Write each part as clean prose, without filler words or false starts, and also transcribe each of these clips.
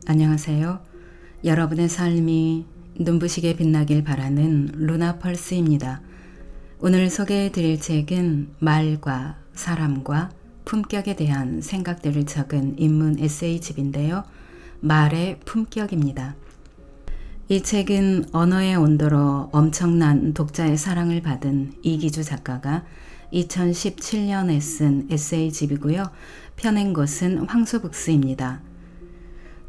안녕하세요. 여러분의 삶이 눈부시게 빛나길 바라는 루나펄스입니다. 오늘 소개해 드릴 책은 말과 사람과 품격에 대한 생각들을 적은 인문 에세이집인데요. 말의 품격입니다. 이 책은 언어의 온도로 엄청난 독자의 사랑을 받은 이기주 작가가 2017년에 쓴 에세이집이고요. 펴낸 곳은 황소북스입니다.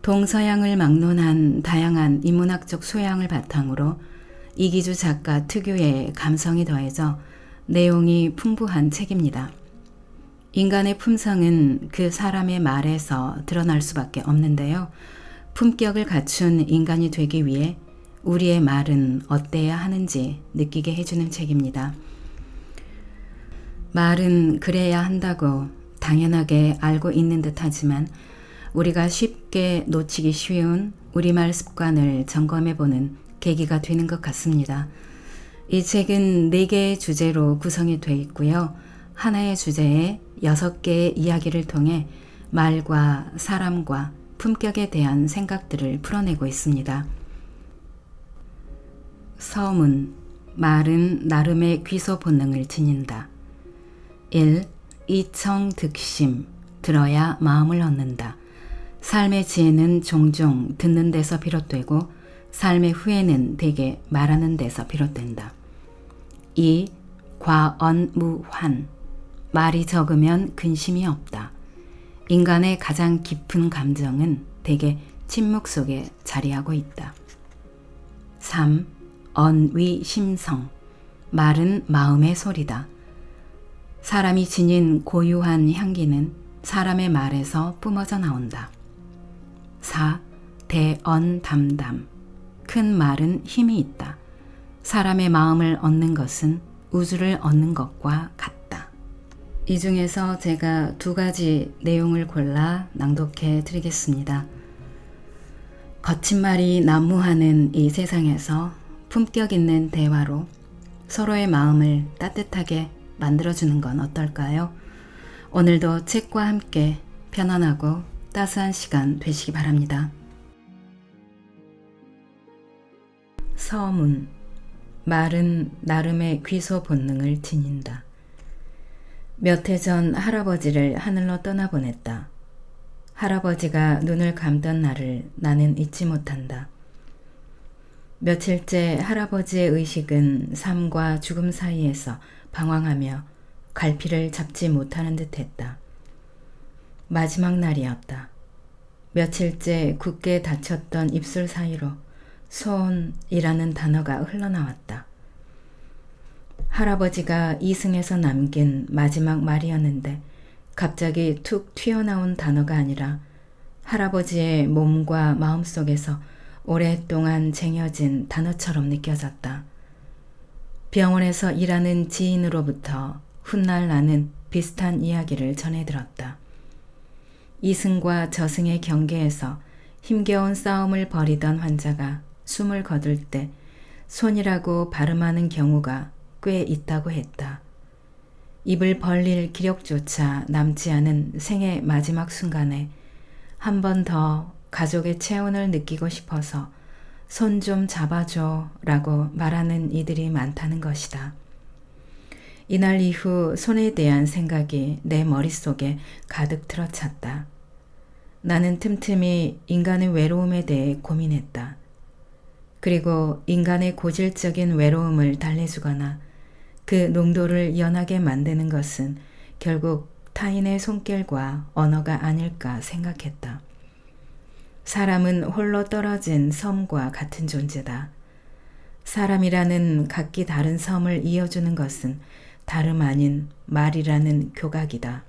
동서양을 막론한 다양한 인문학적 소양을 바탕으로 이기주 작가 특유의 감성이 더해져 내용이 풍부한 책입니다. 인간의 품성은 그 사람의 말에서 드러날 수밖에 없는데요. 품격을 갖춘 인간이 되기 위해 우리의 말은 어때야 하는지 느끼게 해주는 책입니다. 말은 그래야 한다고 당연하게 알고 있는 듯하지만 우리가 쉽게 놓치기 쉬운 우리말 습관을 점검해보는 계기가 되는 것 같습니다. 이 책은 4개의 주제로 구성이 되어 있고요. 하나의 주제에 6개의 이야기를 통해 말과 사람과 품격에 대한 생각들을 풀어내고 있습니다. 서문, 말은 나름의 귀소 본능을 지닌다. 1. 이청득심, 들어야 마음을 얻는다. 삶의 지혜는 종종 듣는 데서 비롯되고 삶의 후회는 대개 말하는 데서 비롯된다. 2. 과언무환, 말이 적으면 근심이 없다. 인간의 가장 깊은 감정은 대개 침묵 속에 자리하고 있다. 3. 언위심성, 말은 마음의 소리다. 사람이 지닌 고유한 향기는 사람의 말에서 뿜어져 나온다. 4. 대언담담, 큰 말은 힘이 있다. 사람의 마음을 얻는 것은 우주를 얻는 것과 같다. 이 중에서 제가 2가지 내용을 골라 낭독해 드리겠습니다. 거친 말이 난무하는 이 세상에서 품격 있는 대화로 서로의 마음을 따뜻하게 만들어주는 건 어떨까요? 오늘도 책과 함께 편안하고 따스한 시간 되시기 바랍니다. 서문, 말은 나름의 귀소 본능을 지닌다. 몇 해 전 할아버지를 하늘로 떠나보냈다. 할아버지가 눈을 감던 날을 나는 잊지 못한다. 며칠째 할아버지의 의식은 삶과 죽음 사이에서 방황하며 갈피를 잡지 못하는 듯했다. 마지막 날이었다. 며칠째 굳게 닫혔던 입술 사이로 소원이라는 단어가 흘러나왔다. 할아버지가 이승에서 남긴 마지막 말이었는데 갑자기 툭 튀어나온 단어가 아니라 할아버지의 몸과 마음 속에서 오랫동안 쟁여진 단어처럼 느껴졌다. 병원에서 일하는 지인으로부터 훗날 나는 비슷한 이야기를 전해들었다. 이승과 저승의 경계에서 힘겨운 싸움을 벌이던 환자가 숨을 거둘 때 손이라고 발음하는 경우가 꽤 있다고 했다. 입을 벌릴 기력조차 남지 않은 생의 마지막 순간에 한 번 더 가족의 체온을 느끼고 싶어서 손 좀 잡아줘 라고 말하는 이들이 많다는 것이다. 이날 이후 손에 대한 생각이 내 머릿속에 가득 들어찼다. 나는 틈틈이 인간의 외로움에 대해 고민했다. 그리고 인간의 고질적인 외로움을 달래주거나 그 농도를 연하게 만드는 것은 결국 타인의 손길과 언어가 아닐까 생각했다. 사람은 홀로 떨어진 섬과 같은 존재다. 사람이라는 각기 다른 섬을 이어주는 것은 다름 아닌 말이라는 교각이다.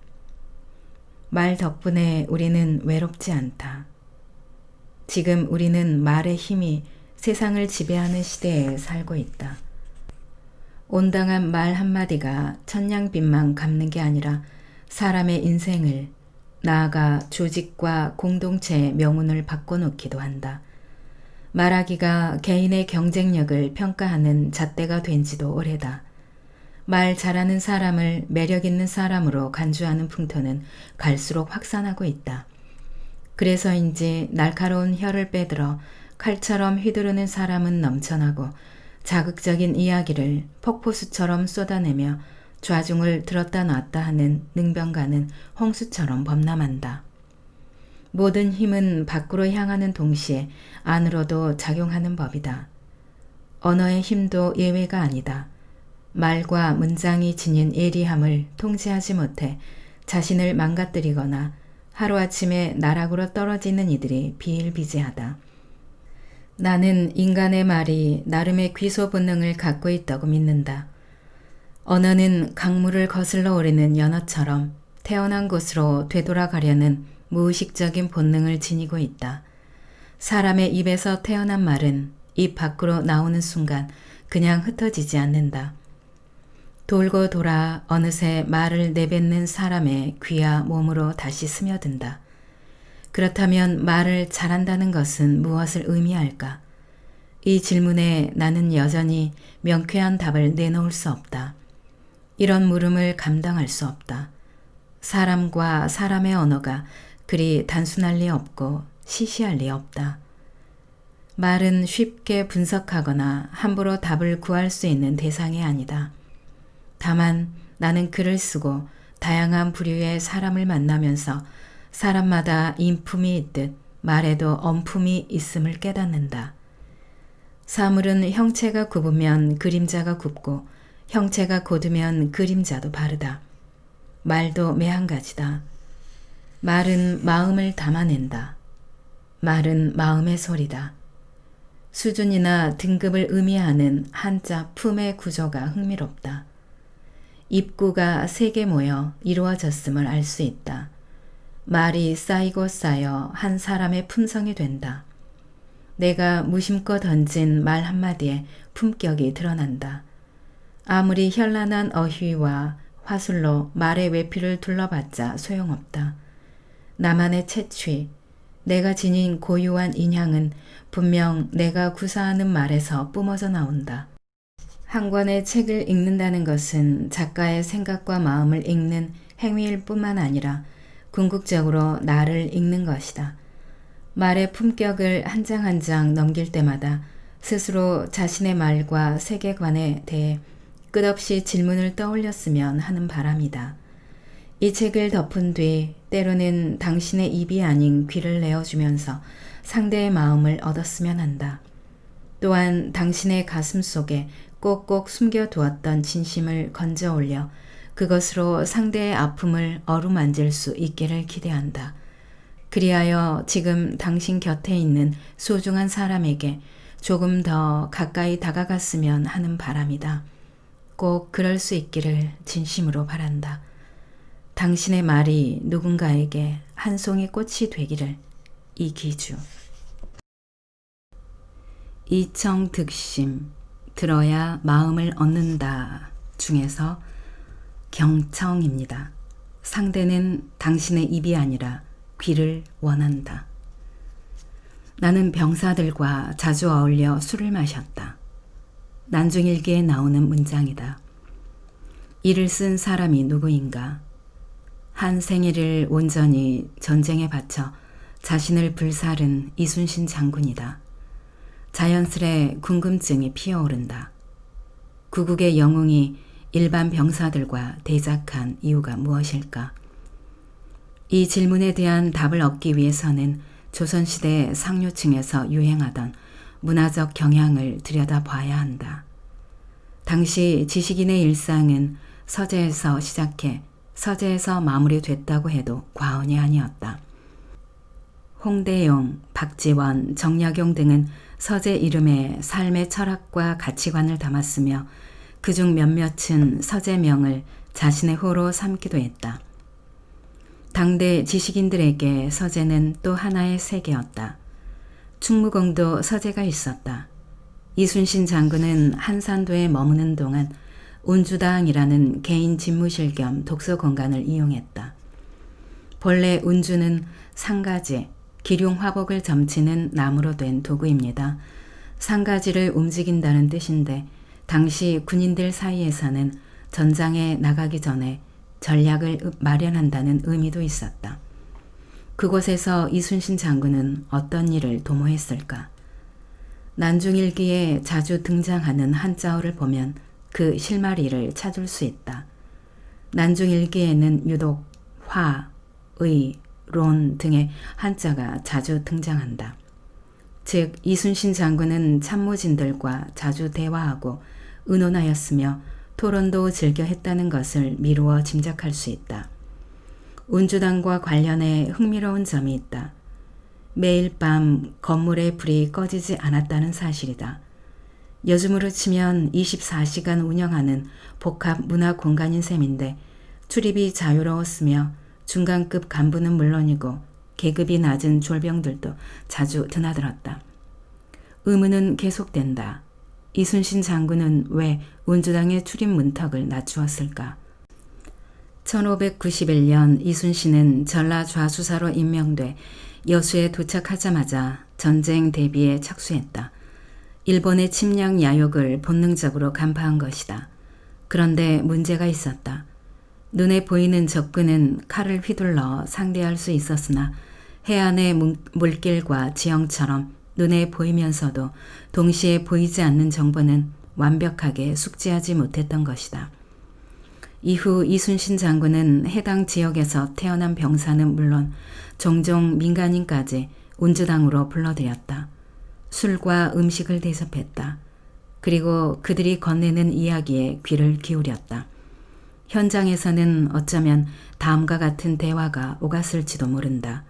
말 덕분에 우리는 외롭지 않다. 지금 우리는 말의 힘이 세상을 지배하는 시대에 살고 있다. 온당한 말 한마디가 천냥빚만 갚는 게 아니라 사람의 인생을, 나아가 조직과 공동체의 명운을 바꿔놓기도 한다. 말하기가 개인의 경쟁력을 평가하는 잣대가 된 지도 오래다. 말 잘하는 사람을 매력 있는 사람으로 간주하는 풍토는 갈수록 확산하고 있다. 그래서인지 날카로운 혀를 빼들어 칼처럼 휘두르는 사람은 넘쳐나고 자극적인 이야기를 폭포수처럼 쏟아내며 좌중을 들었다 놨다 하는 능병가는 홍수처럼 범람한다. 모든 힘은 밖으로 향하는 동시에 안으로도 작용하는 법이다. 언어의 힘도 예외가 아니다. 말과 문장이 지닌 예리함을 통제하지 못해 자신을 망가뜨리거나 하루아침에 나락으로 떨어지는 이들이 비일비재하다. 나는 인간의 말이 나름의 귀소 본능을 갖고 있다고 믿는다. 언어는 강물을 거슬러 오르는 연어처럼 태어난 곳으로 되돌아가려는 무의식적인 본능을 지니고 있다. 사람의 입에서 태어난 말은 입 밖으로 나오는 순간 그냥 흩어지지 않는다. 돌고 돌아 어느새 말을 내뱉는 사람의 귀와 몸으로 다시 스며든다. 그렇다면 말을 잘한다는 것은 무엇을 의미할까? 이 질문에 나는 여전히 명쾌한 답을 내놓을 수 없다. 이런 물음을 감당할 수 없다. 사람과 사람의 언어가 그리 단순할 리 없고 시시할 리 없다. 말은 쉽게 분석하거나 함부로 답을 구할 수 있는 대상이 아니다. 다만 나는 글을 쓰고 다양한 부류의 사람을 만나면서 사람마다 인품이 있듯 말에도 언품이 있음을 깨닫는다. 사물은 형체가 굽으면 그림자가 굽고 형체가 곧으면 그림자도 바르다. 말도 매한가지다. 말은 마음을 담아낸다. 말은 마음의 소리다. 수준이나 등급을 의미하는 한자 품의 구조가 흥미롭다. 입구가 3개 모여 이루어졌음을 알 수 있다. 말이 쌓이고 쌓여 한 사람의 품성이 된다. 내가 무심코 던진 말 한마디에 품격이 드러난다. 아무리 현란한 어휘와 화술로 말의 외피를 둘러봤자 소용없다. 나만의 채취, 내가 지닌 고유한 인향은 분명 내가 구사하는 말에서 뿜어져 나온다. 한 권의 책을 읽는다는 것은 작가의 생각과 마음을 읽는 행위일 뿐만 아니라 궁극적으로 나를 읽는 것이다. 말의 품격을 한 장 한 장 넘길 때마다 스스로 자신의 말과 세계관에 대해 끝없이 질문을 떠올렸으면 하는 바람이다. 이 책을 덮은 뒤 때로는 당신의 입이 아닌 귀를 내어주면서 상대의 마음을 얻었으면 한다. 또한 당신의 가슴 속에 꼭꼭 숨겨두었던 진심을 건져 올려 그것으로 상대의 아픔을 어루만질 수 있기를 기대한다. 그리하여 지금 당신 곁에 있는 소중한 사람에게 조금 더 가까이 다가갔으면 하는 바람이다. 꼭 그럴 수 있기를 진심으로 바란다. 당신의 말이 누군가에게 한 송이 꽃이 되기를. 이기주. 이청득심, 들어야 마음을 얻는다 중에서 경청입니다. 상대는 당신의 입이 아니라 귀를 원한다. 나는 병사들과 자주 어울려 술을 마셨다. 난중일기에 나오는 문장이다. 이를 쓴 사람이 누구인가? 한 생애를 온전히 전쟁에 바쳐 자신을 불사른 이순신 장군이다. 자연스레 궁금증이 피어오른다. 구국의 영웅이 일반 병사들과 대작한 이유가 무엇일까? 이 질문에 대한 답을 얻기 위해서는 조선시대 상류층에서 유행하던 문화적 경향을 들여다봐야 한다. 당시 지식인의 일상은 서재에서 시작해 서재에서 마무리됐다고 해도 과언이 아니었다. 홍대용, 박지원, 정약용 등은 서재 이름에 삶의 철학과 가치관을 담았으며 그중 몇몇은 서재명을 자신의 호로 삼기도 했다. 당대 지식인들에게 서재는 또 하나의 세계였다. 충무공도 서재가 있었다. 이순신 장군은 한산도에 머무는 동안 운주당이라는 개인 집무실 겸 독서 공간을 이용했다. 본래 운주는 상가지, 기륭화복을 점치는 나무로 된 도구입니다. 상가지를 움직인다는 뜻인데 당시 군인들 사이에서는 전장에 나가기 전에 전략을 마련한다는 의미도 있었다. 그곳에서 이순신 장군은 어떤 일을 도모했을까? 난중일기에 자주 등장하는 한자어를 보면 그 실마리를 찾을 수 있다. 난중일기에는 유독 화, 의, 론 등의 한자가 자주 등장한다. 즉 이순신 장군은 참모진들과 자주 대화하고 의논하였으며 토론도 즐겨 했다는 것을 미루어 짐작할 수 있다. 운주당과 관련해 흥미로운 점이 있다. 매일 밤 건물의 불이 꺼지지 않았다는 사실이다. 요즘으로 치면 24시간 운영하는 복합 문화 공간인 셈인데 출입이 자유로웠으며 중간급 간부는 물론이고 계급이 낮은 졸병들도 자주 드나들었다. 의문은 계속된다. 이순신 장군은 왜 운주당의 출입 문턱을 낮추었을까? 1591년 이순신은 전라 좌수사로 임명돼 여수에 도착하자마자 전쟁 대비에 착수했다. 일본의 침략 야욕을 본능적으로 간파한 것이다. 그런데 문제가 있었다. 눈에 보이는 적군은 칼을 휘둘러 상대할 수 있었으나 해안의 물길과 지형처럼 눈에 보이면서도 동시에 보이지 않는 정보는 완벽하게 숙지하지 못했던 것이다. 이후 이순신 장군은 해당 지역에서 태어난 병사는 물론 종종 민간인까지 운주당으로 불러들였다. 술과 음식을 대접했다. 그리고 그들이 건네는 이야기에 귀를 기울였다. 현장에서는 어쩌면 다음과 같은 대화가 오갔을지도 모른다.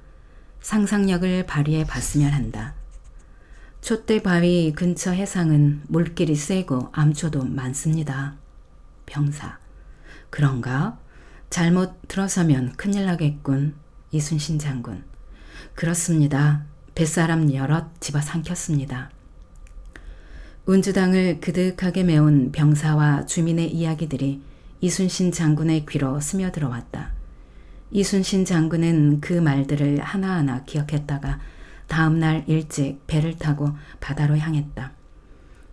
상상력을 발휘해 봤으면 한다. 촛대 바위 근처 해상은 물길이 세고 암초도 많습니다. 병사. 그런가? 잘못 들어서면 큰일 나겠군. 이순신 장군. 그렇습니다. 뱃사람 여럿 집어삼켰습니다. 운주당을 그득하게 메운 병사와 주민의 이야기들이 이순신 장군의 귀로 스며들어왔다. 이순신 장군은 그 말들을 하나하나 기억했다가 다음날 일찍 배를 타고 바다로 향했다.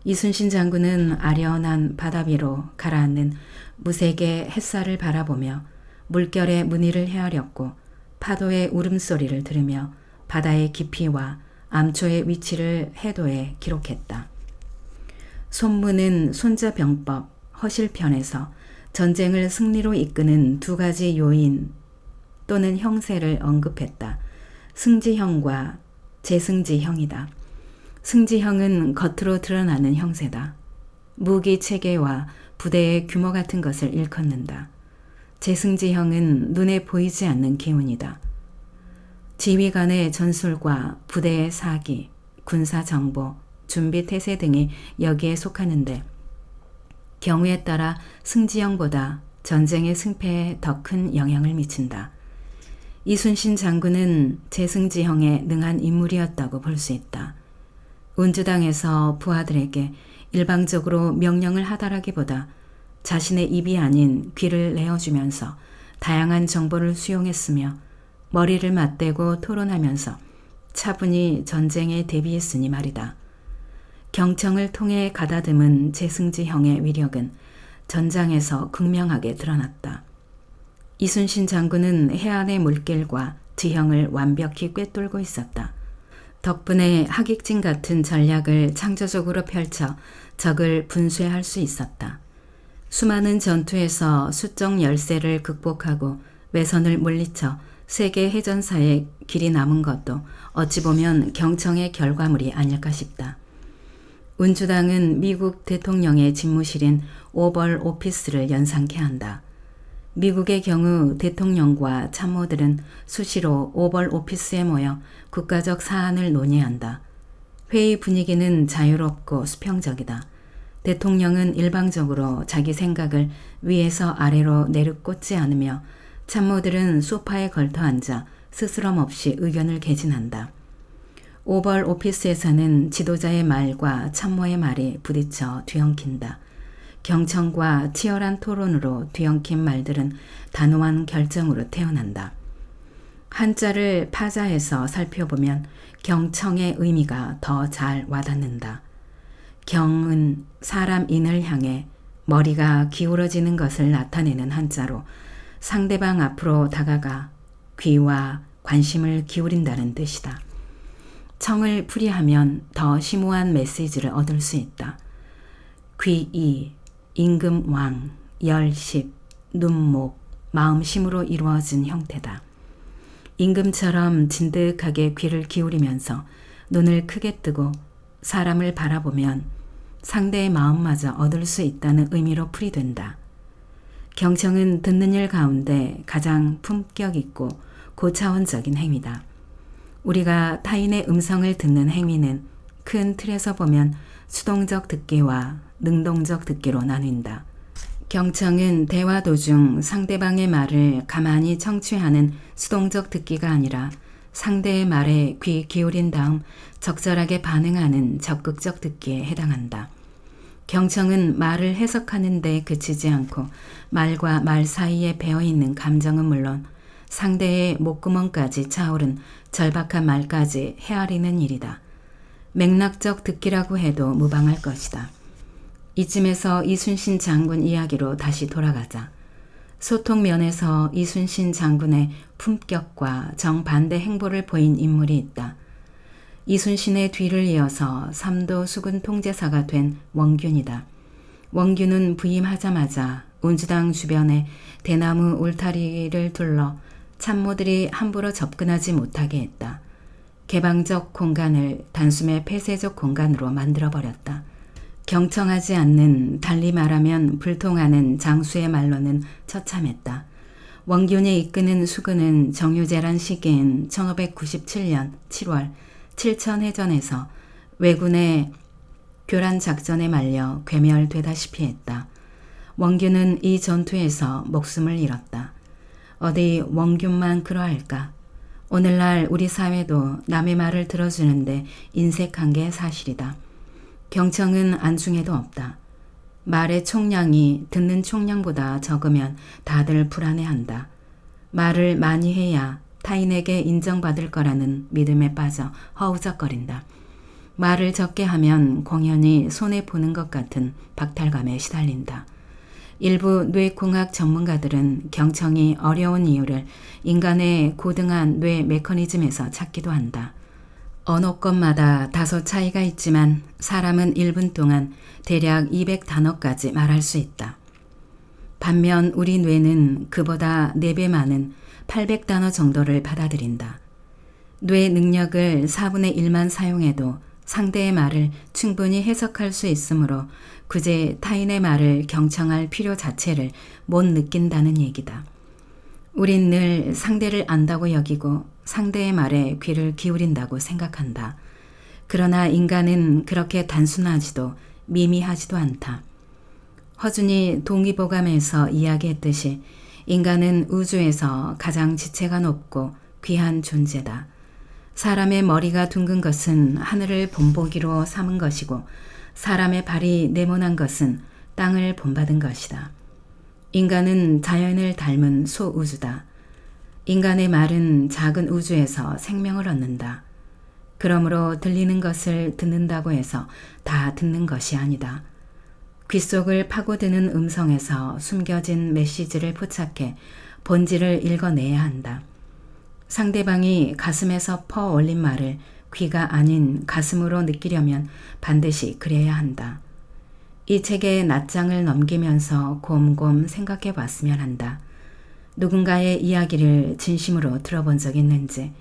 이순신 장군은 아련한 바다 위로 가라앉는 무색의 햇살을 바라보며 물결의 무늬를 헤아렸고 파도의 울음소리를 들으며 바다의 깊이와 암초의 위치를 해도에 기록했다. 손문은 손자병법 허실편에서 전쟁을 승리로 이끄는 두 가지 요인 또는 형세를 언급했다. 승지형과 재승지형이다. 승지형은 겉으로 드러나는 형세다. 무기 체계와 부대의 규모 같은 것을 일컫는다. 재승지형은 눈에 보이지 않는 기운이다. 지휘관의 전술과 부대의 사기, 군사 정보, 준비 태세 등이 여기에 속하는데 경우에 따라 승지형보다 전쟁의 승패에 더 큰 영향을 미친다. 이순신 장군은 재승지형에 능한 인물이었다고 볼 수 있다. 운주당에서 부하들에게 일방적으로 명령을 하달하기보다 자신의 입이 아닌 귀를 내어주면서 다양한 정보를 수용했으며 머리를 맞대고 토론하면서 차분히 전쟁에 대비했으니 말이다. 경청을 통해 가다듬은 재승지형의 위력은 전장에서 극명하게 드러났다. 이순신 장군은 해안의 물길과 지형을 완벽히 꿰뚫고 있었다. 덕분에 하객진 같은 전략을 창조적으로 펼쳐 적을 분쇄할 수 있었다. 수많은 전투에서 수적 열세를 극복하고 외선을 물리쳐 세계 해전사에 길이 남은 것도 어찌 보면 경청의 결과물이 아닐까 싶다. 운주당은 미국 대통령의 집무실인 오벌 오피스를 연상케 한다. 미국의 경우 대통령과 참모들은 수시로 오벌 오피스에 모여 국가적 사안을 논의한다. 회의 분위기는 자유롭고 수평적이다. 대통령은 일방적으로 자기 생각을 위에서 아래로 내려꽂지 않으며 참모들은 소파에 걸터 앉아 스스럼 없이 의견을 개진한다. 오벌 오피스에서는 지도자의 말과 참모의 말이 부딪혀 뒤엉킨다. 경청과 치열한 토론으로 뒤엉킨 말들은 단호한 결정으로 태어난다. 한자를 파자해서 살펴보면 경청의 의미가 더 잘 와닿는다. 경은 사람 인을 향해 머리가 기울어지는 것을 나타내는 한자로 상대방 앞으로 다가가 귀와 관심을 기울인다는 뜻이다. 청을 풀이하면 더 심오한 메시지를 얻을 수 있다. 귀이, 임금왕, 열십, 눈목, 마음심으로 이루어진 형태다. 임금처럼 진득하게 귀를 기울이면서 눈을 크게 뜨고 사람을 바라보면 상대의 마음마저 얻을 수 있다는 의미로 풀이된다. 경청은 듣는 일 가운데 가장 품격 있고 고차원적인 행위다. 우리가 타인의 음성을 듣는 행위는 큰 틀에서 보면 수동적 듣기와 능동적 듣기로 나뉜다. 경청은 대화 도중 상대방의 말을 가만히 청취하는 수동적 듣기가 아니라 상대의 말에 귀 기울인 다음 적절하게 반응하는 적극적 듣기에 해당한다. 경청은 말을 해석하는 데 그치지 않고 말과 말 사이에 배어있는 감정은 물론 상대의 목구멍까지 차오른 절박한 말까지 헤아리는 일이다. 맥락적 듣기라고 해도 무방할 것이다. 이쯤에서 이순신 장군 이야기로 다시 돌아가자. 소통 면에서 이순신 장군의 품격과 정반대 행보를 보인 인물이 있다. 이순신의 뒤를 이어서 삼도 수군 통제사가 된 원균이다. 원균은 부임하자마자 운주당 주변에 대나무 울타리를 둘러 참모들이 함부로 접근하지 못하게 했다. 개방적 공간을 단숨에 폐쇄적 공간으로 만들어버렸다. 경청하지 않는, 달리 말하면 불통하는 장수의 말로는 처참했다. 원균이 이끄는 수군은 정유재란 시기인 1597년 7월 칠천해전에서 왜군의 교란 작전에 말려 괴멸되다시피 했다. 원균은 이 전투에서 목숨을 잃었다. 어디 원균만 그러할까? 오늘날 우리 사회도 남의 말을 들어주는데 인색한 게 사실이다. 경청은 안중에도 없다. 말의 총량이 듣는 총량보다 적으면 다들 불안해한다. 말을 많이 해야 타인에게 인정받을 거라는 믿음에 빠져 허우적거린다. 말을 적게 하면 공연히 손해보는 것 같은 박탈감에 시달린다. 일부 뇌공학 전문가들은 경청이 어려운 이유를 인간의 고등한 뇌 메커니즘에서 찾기도 한다. 언어권마다 다소 차이가 있지만 사람은 1분 동안 대략 200단어까지 말할 수 있다. 반면 우리 뇌는 그보다 4배 많은 800단어 정도를 받아들인다. 뇌 능력을 4분의 1만 사용해도 상대의 말을 충분히 해석할 수 있으므로 굳이 타인의 말을 경청할 필요 자체를 못 느낀다는 얘기다. 우린 늘 상대를 안다고 여기고 상대의 말에 귀를 기울인다고 생각한다. 그러나 인간은 그렇게 단순하지도 미미하지도 않다. 허준이 동의보감에서 이야기했듯이 인간은 우주에서 가장 지체가 높고 귀한 존재다. 사람의 머리가 둥근 것은 하늘을 본보기로 삼은 것이고 사람의 발이 네모난 것은 땅을 본받은 것이다. 인간은 자연을 닮은 소우주다. 인간의 말은 작은 우주에서 생명을 얻는다. 그러므로 들리는 것을 듣는다고 해서 다 듣는 것이 아니다. 귓속을 파고드는 음성에서 숨겨진 메시지를 포착해 본질을 읽어내야 한다. 상대방이 가슴에서 퍼 올린 말을 귀가 아닌 가슴으로 느끼려면 반드시 그래야 한다. 이 책의 낱장을 넘기면서 곰곰 생각해 봤으면 한다. 누군가의 이야기를 진심으로 들어본 적 있는지,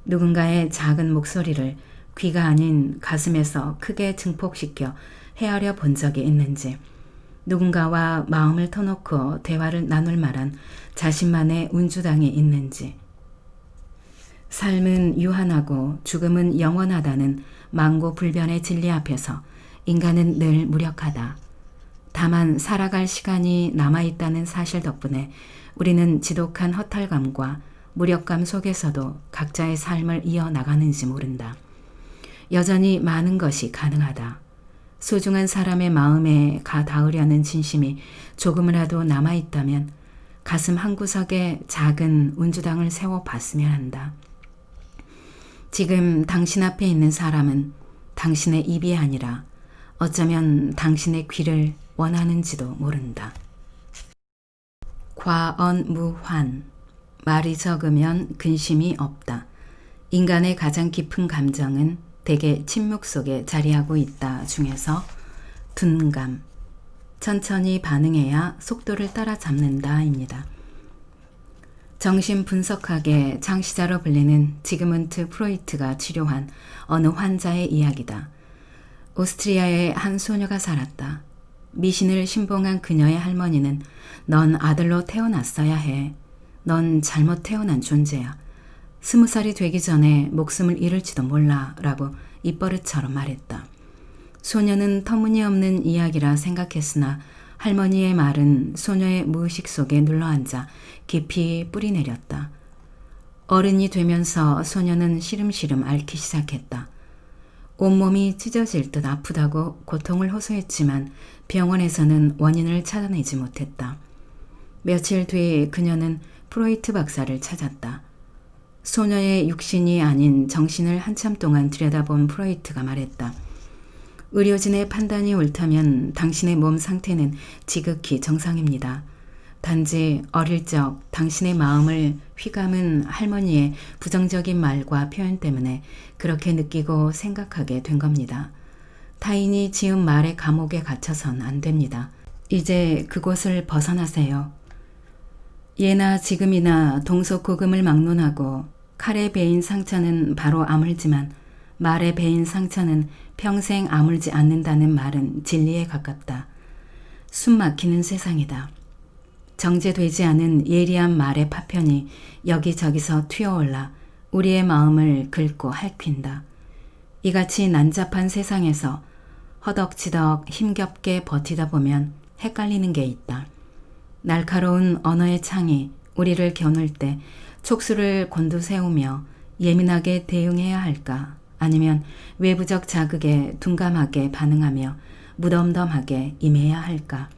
누군가의 작은 목소리를 귀가 아닌 가슴에서 크게 증폭시켜 헤아려 본 적이 있는지, 누군가와 마음을 터놓고 대화를 나눌 만한 자신만의 운주당이 있는지. 삶은 유한하고 죽음은 영원하다는 망고불변의 진리 앞에서 인간은 늘 무력하다. 다만 살아갈 시간이 남아있다는 사실 덕분에 우리는 지독한 허탈감과 무력감 속에서도 각자의 삶을 이어나가는지 모른다. 여전히 많은 것이 가능하다. 소중한 사람의 마음에 가 닿으려는 진심이 조금이라도 남아있다면 가슴 한구석에 작은 운주당을 세워봤으면 한다. 지금 당신 앞에 있는 사람은 당신의 입이 아니라 어쩌면 당신의 귀를 원하는지도 모른다. 과언무환, 말이 적으면 근심이 없다. 인간의 가장 깊은 감정은 대개 침묵 속에 자리하고 있다 중에서 둔감, 천천히 반응해야 속도를 따라잡는다입니다. 정신분석학의 창시자로 불리는 지그문트 프로이트가 치료한 어느 환자의 이야기다. 오스트리아에 한 소녀가 살았다. 미신을 신봉한 그녀의 할머니는 넌 아들로 태어났어야 해. 넌 잘못 태어난 존재야. 20살이 되기 전에 목숨을 잃을지도 몰라 라고 입버릇처럼 말했다. 소녀는 터무니없는 이야기라 생각했으나 할머니의 말은 소녀의 무의식 속에 눌러앉아 깊이 뿌리내렸다. 어른이 되면서 소녀는 시름시름 앓기 시작했다. 온몸이 찢어질 듯 아프다고 고통을 호소했지만 병원에서는 원인을 찾아내지 못했다. 며칠 뒤 그녀는 프로이트 박사를 찾았다. 소녀의 육신이 아닌 정신을 한참 동안 들여다본 프로이트가 말했다. 의료진의 판단이 옳다면 당신의 몸 상태는 지극히 정상입니다. 단지 어릴 적 당신의 마음을 휘감은 할머니의 부정적인 말과 표현 때문에 그렇게 느끼고 생각하게 된 겁니다. 타인이 지은 말의 감옥에 갇혀선 안 됩니다. 이제 그곳을 벗어나세요. 예나 지금이나 동서고금을 막론하고 칼에 베인 상처는 바로 아물지만 말에 베인 상처는 평생 아물지 않는다는 말은 진리에 가깝다. 숨 막히는 세상이다. 정제되지 않은 예리한 말의 파편이 여기저기서 튀어올라 우리의 마음을 긁고 핥힌다. 이같이 난잡한 세상에서 허덕지덕 힘겹게 버티다 보면 헷갈리는 게 있다. 날카로운 언어의 창이 우리를 겨눌 때 촉수를 곤두세우며 예민하게 대응해야 할까? 아니면 외부적 자극에 둔감하게 반응하며 무덤덤하게 임해야 할까?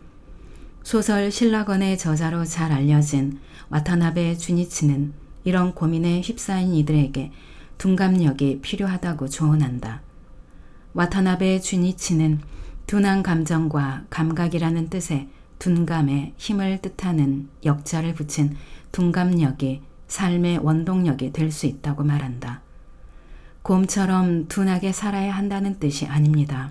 소설 신라건의 저자로 잘 알려진 와타나베 주니치는 이런 고민에 휩싸인 이들에게 둔감력이 필요하다고 조언한다. 와타나베 주니치는 둔한 감정과 감각이라는 뜻의 둔감에 힘을 뜻하는 역자를 붙인 둔감력이 삶의 원동력이 될 수 있다고 말한다. 곰처럼 둔하게 살아야 한다는 뜻이 아닙니다.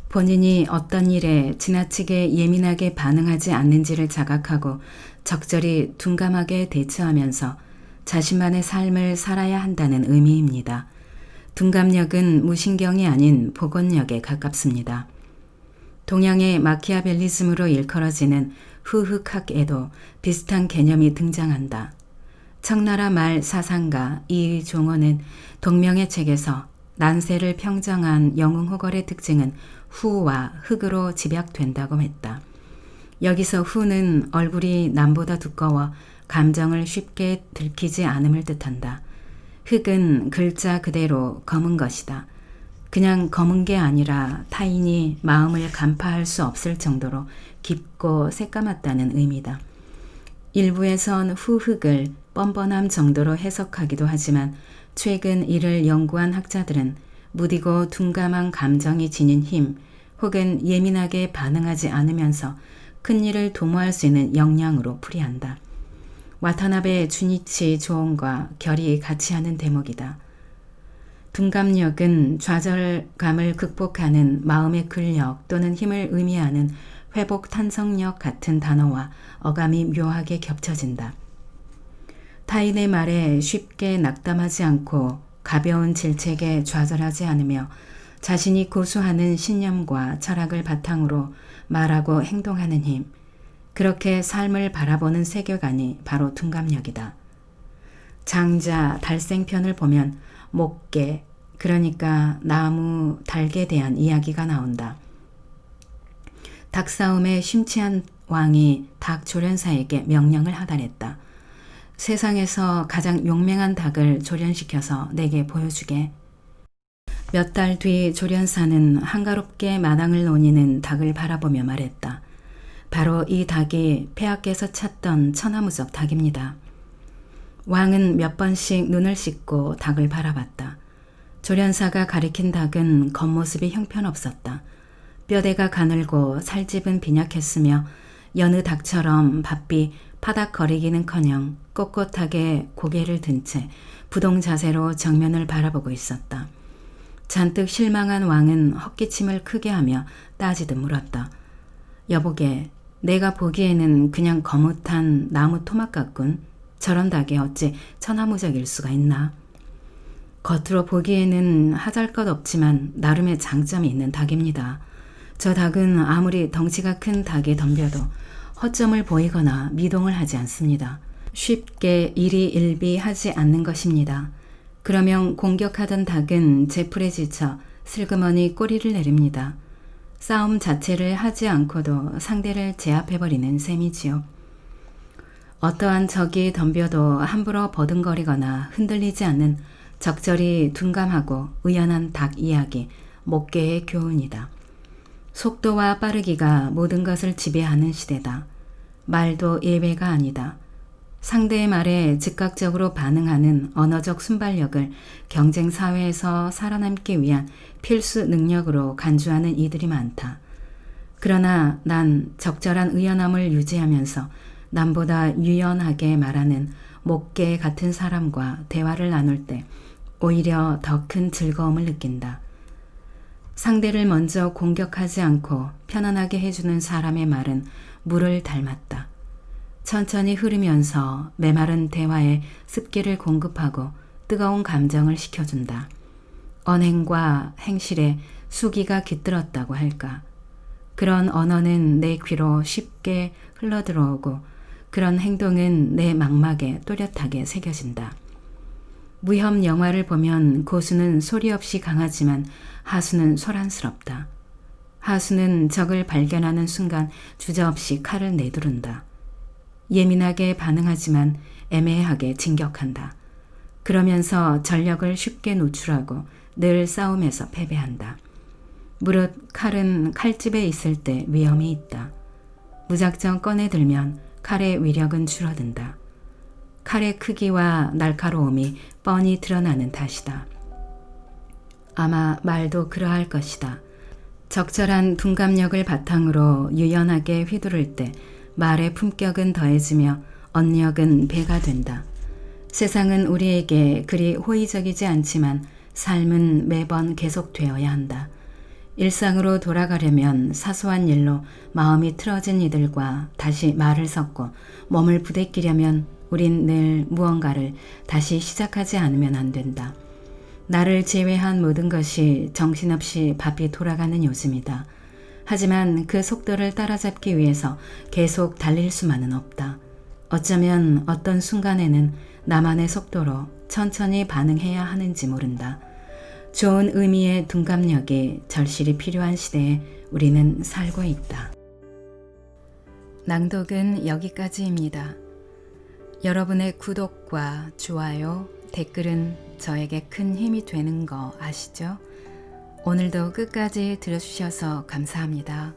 본인이 어떤 일에 지나치게 예민하게 반응하지 않는지를 자각하고 적절히 둔감하게 대처하면서 자신만의 삶을 살아야 한다는 의미입니다. 둔감력은 무신경이 아닌 복원력에 가깝습니다. 동양의 마키아벨리즘으로 일컬어지는 후흑학에도 비슷한 개념이 등장한다. 청나라 말 사상가 이종호는 동명의 책에서 난세를 평정한 영웅호걸의 특징은 후와 흑으로 집약된다고 했다. 여기서 후는 얼굴이 남보다 두꺼워 감정을 쉽게 들키지 않음을 뜻한다. 흑은 글자 그대로 검은 것이다. 그냥 검은 게 아니라 타인이 마음을 간파할 수 없을 정도로 깊고 새까맣다는 의미다. 일부에선 후흑을 뻔뻔함 정도로 해석하기도 하지만 최근 이를 연구한 학자들은 무디고 둔감한 감정이 지닌 힘 혹은 예민하게 반응하지 않으면서 큰 일을 도모할 수 있는 역량으로 풀이한다. 와타나베 주니치 조언과 결이 같이 하는 대목이다. 둔감력은 좌절감을 극복하는 마음의 근력 또는 힘을 의미하는 회복 탄성력 같은 단어와 어감이 묘하게 겹쳐진다. 타인의 말에 쉽게 낙담하지 않고 가벼운 질책에 좌절하지 않으며 자신이 고수하는 신념과 철학을 바탕으로 말하고 행동하는 힘, 그렇게 삶을 바라보는 세계관이 바로 둔감력이다. 장자 달생편을 보면 목계, 그러니까 나무, 닭에 대한 이야기가 나온다. 닭싸움에 심취한 왕이 닭 조련사에게 명령을 하달했다. 세상에서 가장 용맹한 닭을 조련시켜서 내게 보여주게. 몇 달 뒤 조련사는 한가롭게 마당을 노니는 닭을 바라보며 말했다. 바로 이 닭이 폐하께서 찾던 천하무적 닭입니다. 왕은 몇 번씩 눈을 씻고 닭을 바라봤다. 조련사가 가리킨 닭은 겉모습이 형편없었다. 뼈대가 가늘고 살집은 빈약했으며 여느 닭처럼 바삐 파닥거리기는커녕 꼿꼿하게 고개를 든 채 부동 자세로 정면을 바라보고 있었다. 잔뜩 실망한 왕은 헛기침을 크게 하며 따지듯 물었다. 여보게, 내가 보기에는 그냥 거뭇한 나무 토막 같군. 저런 닭이 어찌 천하무적일 수가 있나? 겉으로 보기에는 하잘것없지만 나름의 장점이 있는 닭입니다. 저 닭은 아무리 덩치가 큰 닭이 덤벼도 허점을 보이거나 미동을 하지 않습니다. 쉽게 일희일비하지 않는 것입니다. 그러면 공격하던 닭은 제풀에 지쳐 슬그머니 꼬리를 내립니다. 싸움 자체를 하지 않고도 상대를 제압해버리는 셈이지요. 어떠한 적이 덤벼도 함부로 버둥거리거나 흔들리지 않는 적절히 둔감하고 의연한 닭 이야기, 목계의 교훈이다. 속도와 빠르기가 모든 것을 지배하는 시대다. 말도 예외가 아니다. 상대의 말에 즉각적으로 반응하는 언어적 순발력을 경쟁 사회에서 살아남기 위한 필수 능력으로 간주하는 이들이 많다. 그러나 난 적절한 의연함을 유지하면서 남보다 유연하게 말하는 목계 같은 사람과 대화를 나눌 때 오히려 더 큰 즐거움을 느낀다. 상대를 먼저 공격하지 않고 편안하게 해주는 사람의 말은 물을 닮았다. 천천히 흐르면서 메마른 대화에 습기를 공급하고 뜨거운 감정을 식혀준다. 언행과 행실에 수기가 깃들었다고 할까. 그런 언어는 내 귀로 쉽게 흘러들어오고 그런 행동은 내 망막에 또렷하게 새겨진다. 무협 영화를 보면 고수는 소리 없이 강하지만 하수는 소란스럽다. 하수는 적을 발견하는 순간 주저없이 칼을 내두른다. 예민하게 반응하지만 애매하게 진격한다. 그러면서 전력을 쉽게 노출하고 늘 싸움에서 패배한다. 무릇 칼은 칼집에 있을 때 위험이 있다. 무작정 꺼내들면 칼의 위력은 줄어든다. 칼의 크기와 날카로움이 뻔히 드러나는 탓이다. 아마 말도 그러할 것이다. 적절한 둔감력을 바탕으로 유연하게 휘두를 때 말의 품격은 더해지며 언력은 배가 된다. 세상은 우리에게 그리 호의적이지 않지만 삶은 매번 계속되어야 한다. 일상으로 돌아가려면 사소한 일로 마음이 틀어진 이들과 다시 말을 섞고 몸을 부대끼려면 우린 늘 무언가를 다시 시작하지 않으면 안 된다. 나를 제외한 모든 것이 정신없이 바삐 돌아가는 요즘이다. 하지만 그 속도를 따라잡기 위해서 계속 달릴 수만은 없다. 어쩌면 어떤 순간에는 나만의 속도로 천천히 반응해야 하는지 모른다. 좋은 의미의 둔감력이 절실히 필요한 시대에 우리는 살고 있다. 낭독은 여기까지입니다. 여러분의 구독과 좋아요, 댓글은 저에게 큰 힘이 되는 거 아시죠? 오늘도 끝까지 들어주셔서 감사합니다.